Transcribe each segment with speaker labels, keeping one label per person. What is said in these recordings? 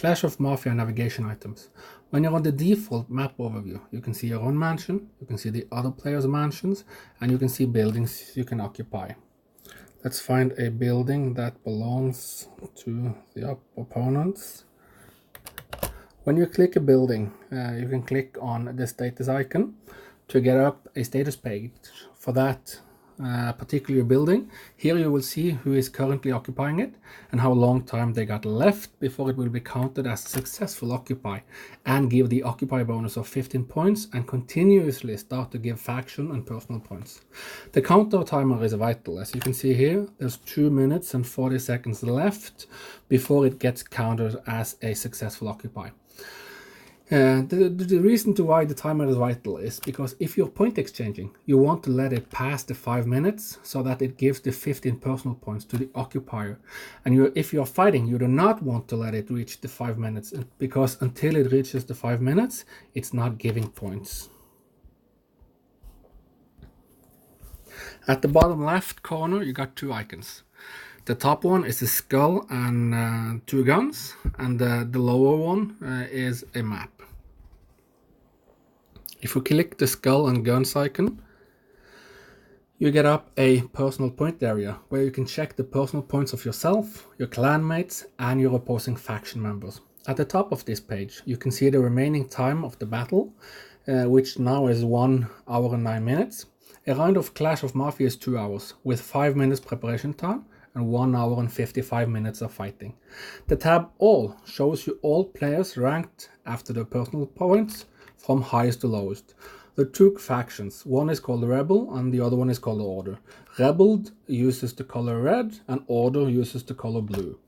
Speaker 1: Clash of Mafia navigation items. When you're on the default map overview, you can see your own mansion, you can see the other players' mansions, and you can see buildings you can occupy. Let's find a building that belongs to the opponents. When you click a building, you can click on the status icon to get up a status page for that particular building. Here you will see who is currently occupying it and how long time they got left before it will be counted as successful occupy, and give the occupy bonus of 15 points and continuously start to give faction and personal points. The counter timer is vital. As you can see here, there's 2 minutes and 40 seconds left before it gets counted as a successful occupy. The reason to why the timer is vital is because if you're point exchanging, you want to let it pass the 5 minutes so that it gives the 15 personal points to the occupier. And if you're fighting, you do not want to let it reach the 5 minutes, because until it reaches the 5 minutes, it's not giving points. At the bottom left corner, you got 2 icons. The top one is a skull and 2 guns, and the lower one is a map. If you click the skull and guns icon, you get up a personal point area where you can check the personal points of yourself, your clanmates, and your opposing faction members. At the top of this page, you can see the remaining time of the battle, which now is 1 hour and 9 minutes. A round of Clash of Mafia is 2 hours, with 5 minutes preparation time and 1 hour and 55 minutes of fighting. The tab All shows you all players ranked after their personal points from highest to lowest. The 2 factions, one is called Rebel and the other one is called Order. Rebel uses the color red and Order uses the color blue.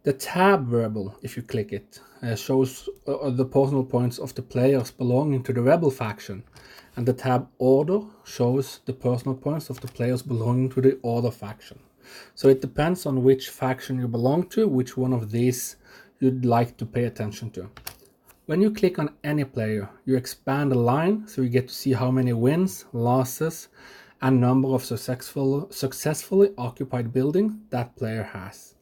Speaker 1: The tab Rebel, if you click it, shows the personal points of the players belonging to the Rebel faction, and the tab Order shows the personal points of the players belonging to the Order faction. So it depends on which faction you belong to, which one of these you'd like to pay attention to. When you click on any player, you expand the line so you get to see how many wins, losses, and number of successfully occupied buildings that player has.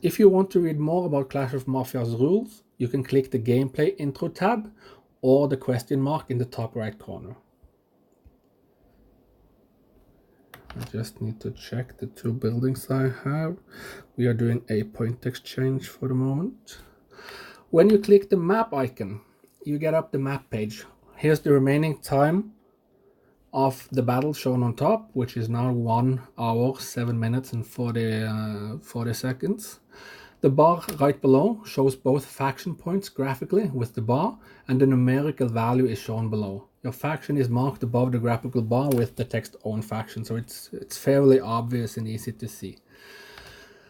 Speaker 1: If you want to read more about Clash of Mafia's rules, you can click the Gameplay Intro tab or the question mark in the top right corner. I just need to check the 2 buildings I have. We are doing a point exchange for the moment. When you click the map icon, you get up the map page. Here's the remaining time of the battle shown on top, which is now 1 hour, 7 minutes and 40 seconds. The bar right below shows both faction points graphically with the bar, and the numerical value is shown below. Your faction is marked above the graphical bar with the text own faction, so it's fairly obvious and easy to see.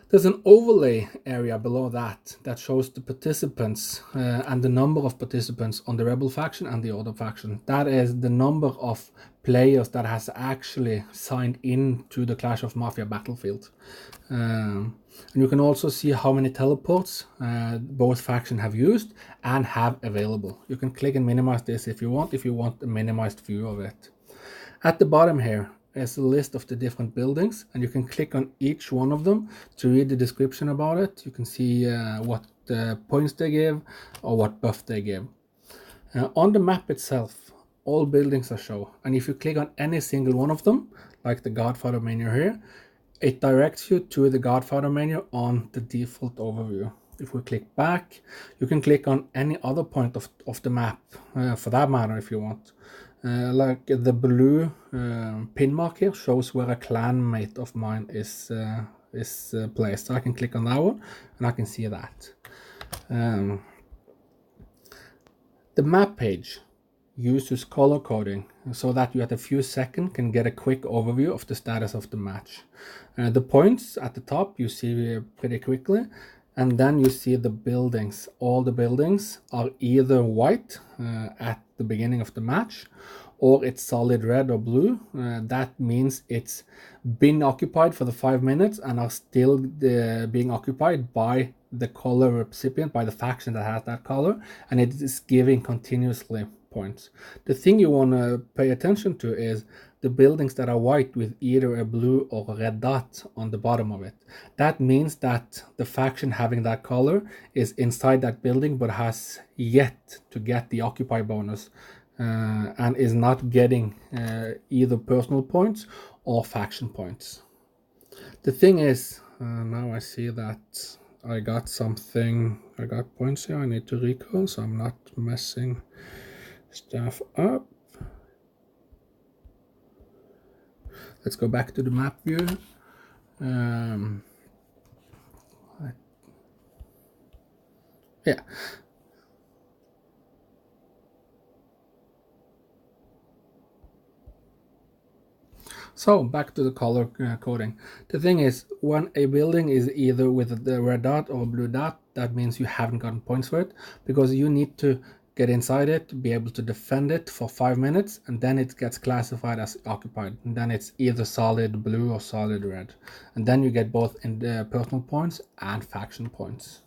Speaker 1: There's an overlay area below that shows the participants and the number of participants on the Rebel faction and the Order faction. That is the number of players that has actually signed in to the Clash of Mafia battlefield. And you can also see how many teleports both factions have used and have available. You can click and minimize this if you want a minimized view of it. At the bottom here is a list of the different buildings, and you can click on each one of them to read the description about it. You can see what points they give or what buff they give. On the map itself, all buildings are shown, and if you click on any single one of them, like the Godfather menu here, it directs you to the Godfather menu on the default overview. If we click back, you can click on any other point of the map, for that matter, if you want. Like the blue pin mark here shows where a clanmate of mine is placed. So I can click on that one and I can see that. The map page uses color coding so that you at a few seconds can get a quick overview of the status of the match. The points at the top you see pretty quickly, and then you see the buildings. All the buildings are either white at the beginning of the match, or it's solid red or blue. That means it's been occupied for the 5 minutes and are still being occupied by the color recipient, by the faction that has that color, and it is giving continuously points. The thing you want to pay attention to is the buildings that are white with either a blue or a red dot on the bottom of it. That means that the faction having that color is inside that building but has yet to get the occupy bonus, and is not getting either personal points or faction points. The thing is, now I see that I got points here I need to recall, so I'm not messing stuff up. Let's go back to the map view. Yeah. So back to the color coding. The thing is, when a building is either with the red dot or blue dot, that means you haven't gotten points for it, because you need to get inside it, be able to defend it for 5 minutes, and then it gets classified as occupied. And then it's either solid blue or solid red. And then you get both in the personal points and faction points.